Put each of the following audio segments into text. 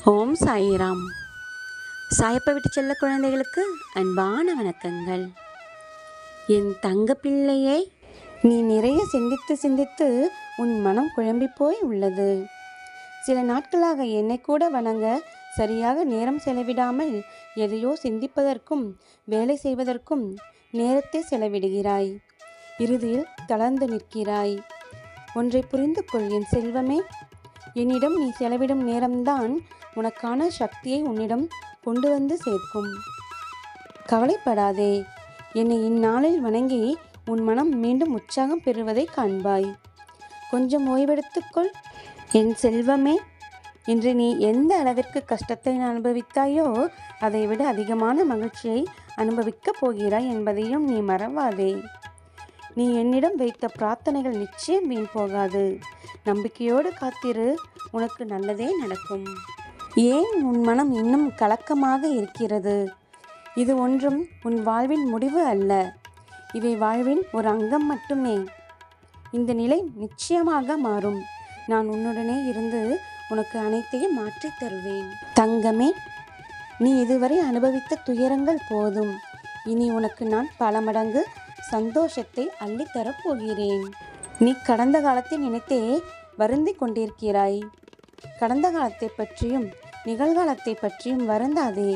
ஓம் சாயிராம். சாயப்பா விட்டு செல்ல குழந்தைகளுக்கு அன்பான வணக்கங்கள். என் தங்க பிள்ளையே, நீ நிறைய சிந்தித்து சிந்தித்து உன் மனம் குழம்பி போய் உள்ளது. சில நாட்களாக என்னை கூட வணங்க சரியாக நேரம் செலவிடாமல் எதையோ சிந்திப்பதற்கும் வேலை செய்வதற்கும் நேரத்தை செலவிடுகிறாய். இறுதியில் தளர்ந்து நிற்கிறாய். ஒன்றை புரிந்து கொள் என் செல்வமே, என்னிடம் நீ செலவிடும் நேரம்தான் உனக்கான சக்தியை உன்னிடம் கொண்டு வந்து சேர்க்கும். கவலைப்படாதே, என்னை இந்நாளில் வணங்கி உன் மனம் மீண்டும் உற்சாகம் பெறுவதை காண்பாய். கொஞ்சம் ஓய்வெடுத்துக்கொள் என் செல்வமே. இன்று நீ எந்த அளவிற்கு கஷ்டத்தை அனுபவித்தாயோ அதை விட அதிகமான மகிழ்ச்சியை அனுபவிக்கப் போகிறாய் என்பதையும் நீ மறவாதே. நீ என்னிடம் வைத்த பிரார்த்தனைகள் நிச்சயம் வீண் போகாது. நம்பிக்கையோடு காத்திரு, உனக்கு நல்லதே நடக்கும். ஏன் உன் மனம் இன்னும் கலக்கமாக இருக்கிறது? இது ஒன்றும் உன் வாழ்வின் முடிவு அல்ல. இவை வாழ்வின் ஒரு அங்கம் மட்டுமே. இந்த நிலை நிச்சயமாக மாறும். நான் உன்னுடனே இருந்து உனக்கு அனைத்தையும் மாற்றித் தருவேன். தங்கமே, நீ இதுவரை அனுபவித்த துயரங்கள் போதும். இனி உனக்கு நான் பல மடங்கு சந்தோஷத்தை அள்ளித்தரப் போகிறேன். நீ கடந்த காலத்தை நினைத்தே வருந்தி கொண்டிருக்கிறாய். கடந்த காலத்தை பற்றியும் நிகழ்காலத்தை பற்றியும் வருந்தாதே.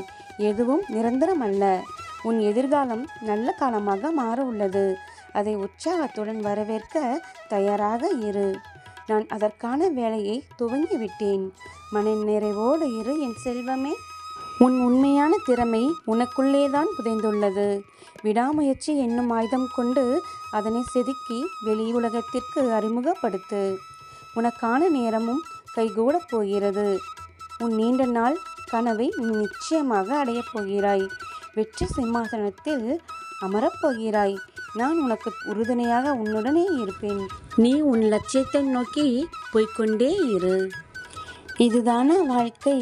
எதுவும் நிரந்தரம் அல்ல. உன் எதிர்காலம் நல்ல காலமாக மாற உள்ளது. அதை உற்சாகத்துடன் வரவேற்க தயாராக இரு. நான் அதற்கான வேலையை துவங்கிவிட்டேன். மன நிறைவோடு இரு என் செல்வமே. உன் உண்மையான திறமை உனக்குள்ளேதான் புதைந்துள்ளது. விடாமுயற்சி என்னும் ஆயுதம் கொண்டு அதனை செதுக்கி வெளி உலகத்திற்கு அறிமுகப்படுத்து. உனக்கான நேரமும் கைகூடப் போகிறது. உன் நீண்ட நாள் கனவை நீ நிச்சயமாக அடையப் போகிறாய். வெற்றி சிம்மாசனத்தில் அமரப்போகிறாய். நான் உனக்கு உறுதுணையாக உன்னுடனே இருப்பேன். நீ உன் லட்சியத்தை நோக்கி போய்கொண்டே இரு. இதுதானா வாழ்க்கை?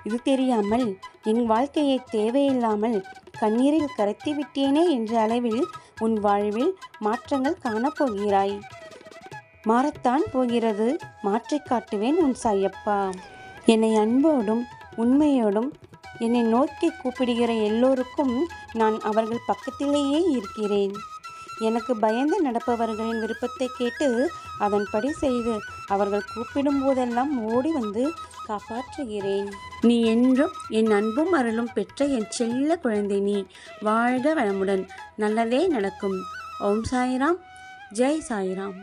இது தெரியாமல் என் வாழ்க்கையை தேவையில்லாமல் கண்ணீரில் கரைத்து விட்டேனே என்ற அளவில் உன் வாழ்வில் மாற்றங்கள் காணப்போகிறாய். மாறத்தான் போகிறது. மாற்றிக் காட்டுவேன் உன் சாயப்பா. என்னை அன்போடும் உண்மையோடும் என்னை நோக்கி கூப்பிடுகிற எல்லோருக்கும் நான் அவர்கள் பக்கத்திலேயே இருக்கிறேன். எனக்கு பயந்து நடப்பவர்களின் விருப்பத்தை கேட்டு அதன்படி செய்து அவர்கள் கூப்பிடும் போதெல்லாம் ஓடி வந்து காப்பாற்றுகிறேன். நீ என்றும் என் அன்பும் அருளும் பெற்ற என் செல்ல குழந்தை. நீ வாழ்க வளமுடன். நல்லதே நடக்கும். ஓம் சாய்ராம். ஜெய் சாய்ராம்.